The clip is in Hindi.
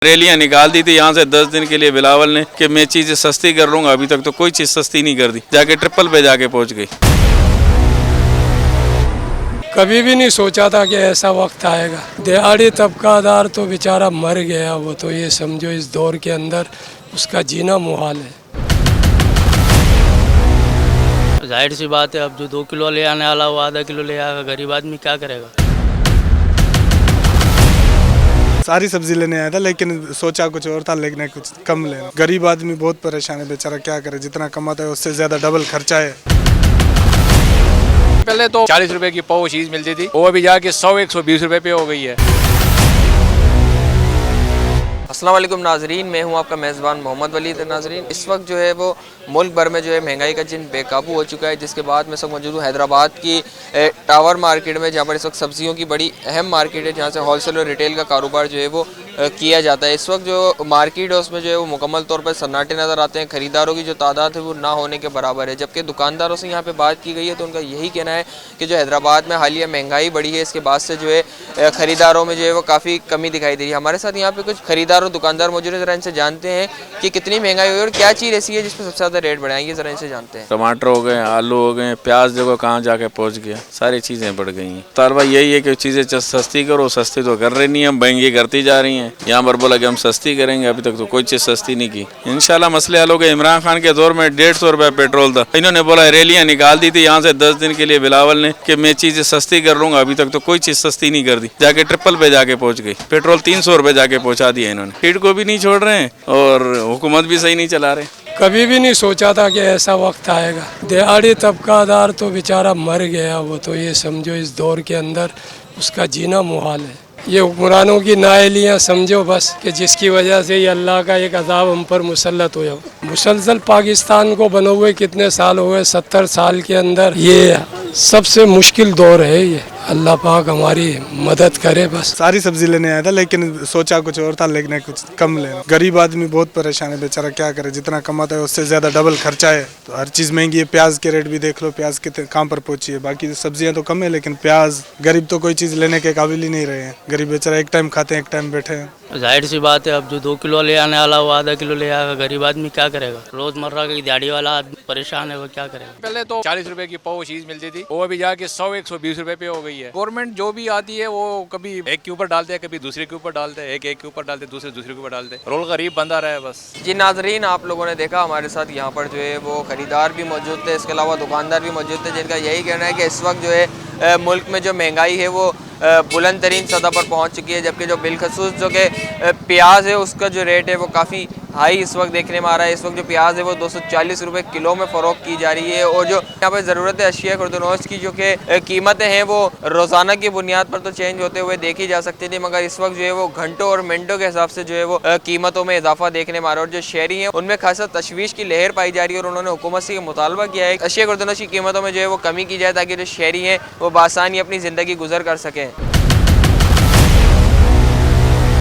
रैलियां निकाल दी थी यहाँ से 10 दिन के लिए बिलावल ने कि मैं चीजें सस्ती कर लूंगा। अभी तक तो कोई चीज सस्ती नहीं कर दी, जाके ट्रिपल पे जाके पहुंच गई। कभी भी नहीं सोचा था कि ऐसा वक्त आएगा। दिहाड़ी तबकादार तो बेचारा मर गया, वो तो ये समझो इस दौर के अंदर उसका जीना मुहाल है। जाहिर सी बात है, अब जो 2 किलो ले आने वाला वो आधा किलो ले आएगा, गरीब आदमी क्या करेगा। सारी सब्जी लेने आया था लेकिन सोचा कुछ और था, लेकिन कुछ कम लेना। गरीब आदमी बहुत परेशान है बेचारा, क्या करे, जितना कमाता है उससे ज्यादा डबल खर्चा है। पहले तो 40 रुपए की पाव चीज मिलती थी, वो अभी जाके 100-120 रुपए पे हो गई है। अस्सलाम वालेकुम नाजरीन, मैं हूं आपका मेज़बान मोहम्मद वली। नाजरीन, इस वक्त जो है वो मुल्क भर में जो है महंगाई का जिन बेकाबू हो चुका है, जिसके बाद मैं सब मौजूद हूँ हैदराबाद की टावर मार्केट में, जहाँ पर इस वक्त सब्जियों की बड़ी अहम मार्केट है, जहाँ से होलसेल और रिटेल का कारोबार जो है वो किया जाता है। इस वक्त जो मार्केट है उसमें जो है वो मुकम्मल तौर पर सन्नाटे नज़र आते हैं। ख़रीदारों की जो तादाद है वो ना होने के बराबर है। जबकि दुकानदारों से यहाँ पे बात की गई है तो उनका यही कहना है कि जो हैदराबाद में हालिया महंगाई बढ़ी है, इसके बाद से जो है ख़रीदारों में जो है वो काफ़ी कमी दिखाई दे रही है। हमारे साथ यहाँ पे कुछ खरीदार और दुकानदार मौजूद है, ज़रा इनसे जानते हैं कि कितनी महंगाई हुई और क्या चीज़ ऐसी है जिस पर सबसे ज़्यादा रेट बढ़ाएंगे, ज़रा इनसे जानते हैं। टमाटर हो गए, आलू हो गए, प्याज देखो कहाँ जाके पहुंच गया, सारी चीजें बढ़ गई हैं। तालबा यही है कि चीजें सस्ती करो, सस्ती तो कर रही नहीं है, महंगी करती जा रही हैं। यहाँ पर बोला कि हम सस्ती करेंगे, अभी तक तो कोई चीज सस्ती नहीं की। इंशाल्लाह मसले हल हो गए। इमरान खान के दौर में 150 रुपए पेट्रोल था, इन्होंने बोला रैलियां निकाल दी थी यहाँ से 10 दिन के लिए बिलावल ने कि मैं चीजें सस्ती कर लूंगा। अभी तक तो कोई चीज सस्ती नहीं कर दी, जाके ट्रिपल पे जाके पहुंच गई। पेट्रोल 300 रुपए जाके पहुंचा दिया इन्होंने। फीड को भी नहीं छोड़ रहे हैं और हुकूमत भी सही नहीं चला रहे। कभी भी नहीं सोचा था कि ऐसा वक्त आएगा। दिहाड़ी तबकादार तो बेचारा मर गया, वो तो ये समझो इस दौर के अंदर उसका जीना मुहाल है। ये हुक्मरानों की नाअहलियाँ समझो बस, कि जिसकी वजह से ये अल्लाह का एक अज़ाब हम पर मुसल्लत हुआ। मुसलसल पाकिस्तान को बने हुए कितने साल हो गए, 70 साल के अंदर ये सबसे मुश्किल दौर है ये। अल्लाह पाक हमारी मदद करे बस। सारी सब्जी लेने आया था लेकिन सोचा कुछ और था, लेकिन कुछ कम लेना। गरीब आदमी बहुत परेशान है बेचारा, क्या करे, जितना कमाता है उससे ज्यादा डबल खर्चा है। तो हर चीज महंगी है। प्याज के रेट भी देख लो, प्याज कितने कहाँ पर पहुंची है। बाकी सब्जियां तो कम है लेकिन प्याज, गरीब तो कोई चीज लेने के काबिल ही नहीं रहे हैं। गरीब बेचारा एक टाइम खाते हैं, एक टाइम बैठे हैं। जाहिर सी बात है, अब जो 2 किलो ले आने वाला वो आधा किलो ले आएगा, गरीब आदमी क्या करेगा। रोजमर्रा की दिहाड़ी वाला आदमी परेशान है, वो क्या करेगा। पहले तो 40 रुपए की पाव चीज मिलती थी, वो अभी जाके 100-120 रुपए पे हो गई है। गवर्नमेंट जो भी आती है वो कभी एक के ऊपर डालते हैं, कभी दूसरे के ऊपर डालते हैं, एक के ऊपर डालते हैं, दूसरे के ऊपर डालते हैं। रोल गरीब बंदा रहा है बस। जी नाजरीन, आप लोगों ने देखा हमारे साथ यहाँ पर जो है वो खरीदार भी मौजूद थे, इसके अलावा दुकानदार भी मौजूद थे, जिनका यही कहना है कि इस वक्त जो है मुल्क में जो महंगाई है वो बुलंद तरीन सतह पर पहुँच चुकी है। जबकि जो बिलखसूस जो कि प्याज है उसका जो रेट है वो काफ़ी हाई इस वक्त देखने में आ रहा है। इस वक्त जो प्याज है वो 240 रुपए किलो में फ़रोख्त की जा रही है। और जो यहाँ पर ज़रूरत अशिया खुर्दनोश की जो कि कीमतें हैं वो रोज़ाना की बुनियाद पर तो चेंज होते हुए देखी जा सकती थी, मगर इस वक्त जो है वो घंटों और मिनटों के हिसाब से जो है वो कीमतों में इजाफा देखने में आ रहा है। और जो शहरी हैं उनमें खासा तशवीश की लहर पाई जा रही है और उन्होंने हुकूमत से मुतालबा किया है अशिया खुर्दनोश की कीमतों में जो है वो कमी की जाए, ताकि जो शहरी हैं वो बासानी अपनी ज़िंदगी गुजर कर सकें।